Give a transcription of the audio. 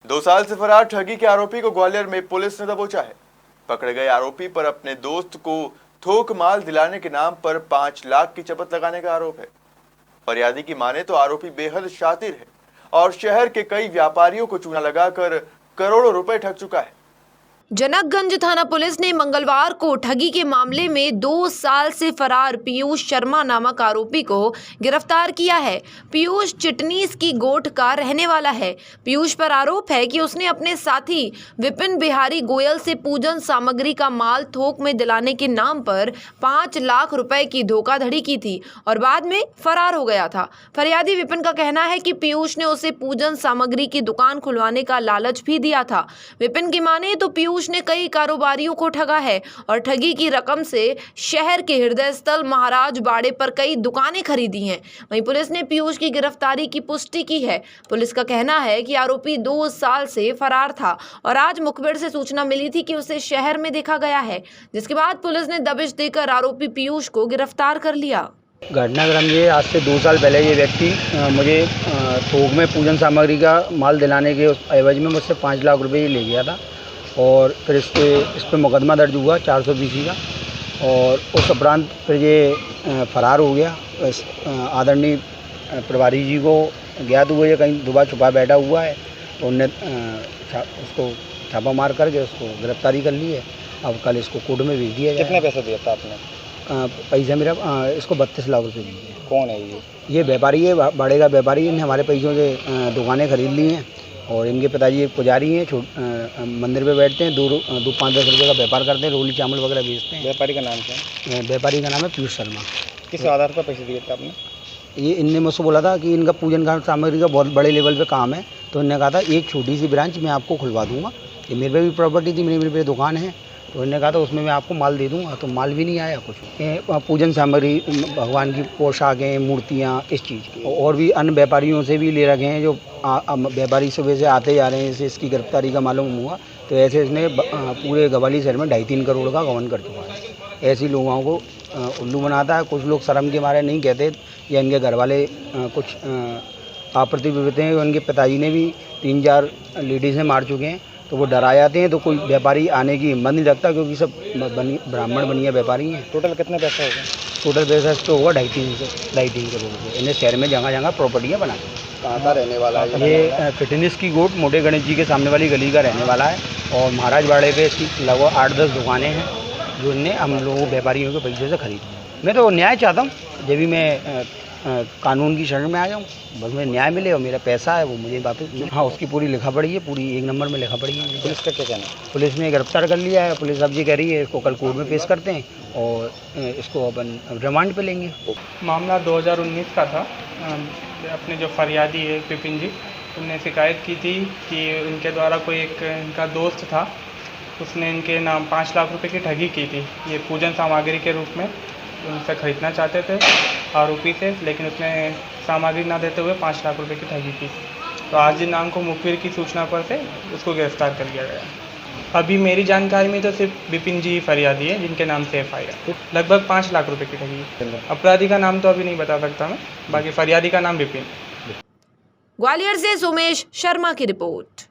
2 साल से फरार ठगी के आरोपी को ग्वालियर में पुलिस ने दबोचा है। पकड़े गए आरोपी पर अपने दोस्त को थोक माल दिलाने के नाम पर 5 लाख की चपत लगाने का आरोप है। फरियादी की माने तो आरोपी बेहद शातिर है और शहर के कई व्यापारियों को चूना लगाकर करोड़ों रुपए ठग चुका है। जनकगंज थाना पुलिस ने मंगलवार को ठगी के मामले में 2 साल से फरार पीयूष शर्मा नामक आरोपी को गिरफ्तार किया है। पीयूष चिटनीस की गोठ का रहने वाला है। पीयूष पर आरोप है कि उसने अपने साथी विपिन बिहारी गोयल से पूजन सामग्री का माल थोक में दिलाने के नाम पर 5 लाख रुपए की धोखाधड़ी की थी और बाद में फरार हो गया था। फरियादी विपिन का कहना है कि पीयूष ने उसे पूजन सामग्री की दुकान खुलवाने का लालच भी दिया था। विपिन की माने तो पीयूष ने कई कारोबारियों को ठगा है और ठगी की रकम से शहर के हृदय स्थल महाराज बाड़े पर कई दुकानें खरीदी हैं। वहीं पुलिस ने पीयूष की गिरफ्तारी की पुष्टि की है। पुलिस का कहना है कि आरोपी 2 साल से फरार था और आज मुखबिर से सूचना मिली थी कि उसे शहर में देखा गया है, जिसके बाद पुलिस ने दबिश देकर आरोपी पीयूष को गिरफ्तार कर लिया। घटनाक्रम ये आज से 2 साल पहले ये व्यक्ति मुझे थोक में पूजन सामग्री का माल दिलाने के एवज में मुझसे 5 लाख रुपए ले गया था और फिर इस पर मुकदमा दर्ज हुआ 420 का और उस उपरांत फिर ये फरार हो गया। आदरणीय प्रभारी जी को ज्ञात हुआ ये कहीं दुबा छुपा बैठा हुआ है, तो उनने उसको छापा मार करके उसको गिरफ्तारी कर ली है। अब कल इसको कोर्ट में भेज दिया। कितने पैसे दिया था आपने? पैसा मेरा इसको 32 लाख रुपये दिए। कौन है ये व्यापारी है, बाड़े का व्यापारी। इन्हें हमारे पैसों से दुकानें खरीद ली हैं और इनके पिताजी एक पुजारी हैं, मंदिर पे बैठते हैं, 5-10 रुपये का व्यापार करते हैं, रोली चावल वगैरह बेचते हैं। व्यापारी का नाम क्या है? व्यापारी का नाम है पीयूष शर्मा। किस आधार पर पैसे दिए थे आपने? ये इनने मुझसे बोला था कि इनका पूजन का सामग्री का बहुत बड़े लेवल पे काम है, तो इन्होंने कहा था एक छोटी सी ब्रांच मैं आपको खुलवा दूंगा। ये मेरे पे भी प्रॉपर्टी थी, मेरे पे दुकान है, तो इन्होंने कहा था उसमें मैं आपको माल दे दूंगा। तो माल भी नहीं आया कुछ। पूजन सामग्री, भगवान की पोशाकें, मूर्तियाँ, इस चीज़ की और भी अन्य व्यापारियों से भी ले रखे हैं जो व्यापारी सुबह से आते जा रहे हैं। इसे इसकी गिरफ्तारी का मालूम हुआ तो ऐसे इसने पूरे ग्वालियर शहर में 2.5-3 करोड़ का गबन कर चुका है। ऐसे लोगों को उल्लू बनाता है। कुछ लोग शर्म के मारे नहीं कहते या इनके घर वाले कुछ अप्रतिवित हैं। उनके पिताजी ने भी 3-4 लेडीज़ें मार चुके हैं, तो वो डरा जाते हैं, तो कोई व्यापारी आने की हिम्मत नहीं रखता क्योंकि सब ब्राह्मण बनिया व्यापारी हैं। टोटल कितने पैसा होगा? टोटल पैसा तो होगा 2.5-3 करोड़ रुपये। इन्हें शहर में जगह जगह प्रॉपर्टियाँ बना दी। कहाँ का रहने वाला है ये फिटनेस की गोट मोटे गणेश जी के सामने वाली गली का रहने वाला है और महाराज बाड़े पे इसकी लगभग 8-10 दुकानें हैं जो इनने हम लोगों व्यापारियों के पैसे से खरीदी। मैं तो न्याय चाहता हूँ, जब भी मैं कानून की शरण में आ जाऊँ, बस मुझे न्याय मिले और मेरा पैसा है वो मुझे वापस। हाँ, उसकी पूरी लिखा पड़ी है, पूरी 1 नंबर में लिखा पड़ी है। पुलिस का क्या कहना है? पुलिस ने गिरफ्तार कर लिया है। पुलिस अब ये कह रही है इसको कल कोर्ट में पेश करते हैं और इसको अपन रिमांड पे लेंगे। मामला 2019 का था। अपने जो फरियादी है विपिन जी, उनने शिकायत की थी कि उनके द्वारा कोई एक इनका दोस्त था, उसने इनके नाम 5 लाख रुपए की ठगी की थी। ये पूजन सामग्री के रूप में उनसे ख़रीदना चाहते थे आरोपी से, लेकिन उसने सामग्री ना देते हुए 5 लाख रुपए की ठगी की। तो आज दिनांक को मुखबिर की सूचना पर से उसको गिरफ्तार कर लिया गया। अभी मेरी जानकारी में तो सिर्फ विपिन जी फरियादी है जिनके नाम से FIR लगभग 5 लाख रुपए की ठगी। अपराधी का नाम तो अभी नहीं बता सकता मैं, बाकी फरियादी का नाम विपिन। ग्वालियर से सोमेश शर्मा की रिपोर्ट।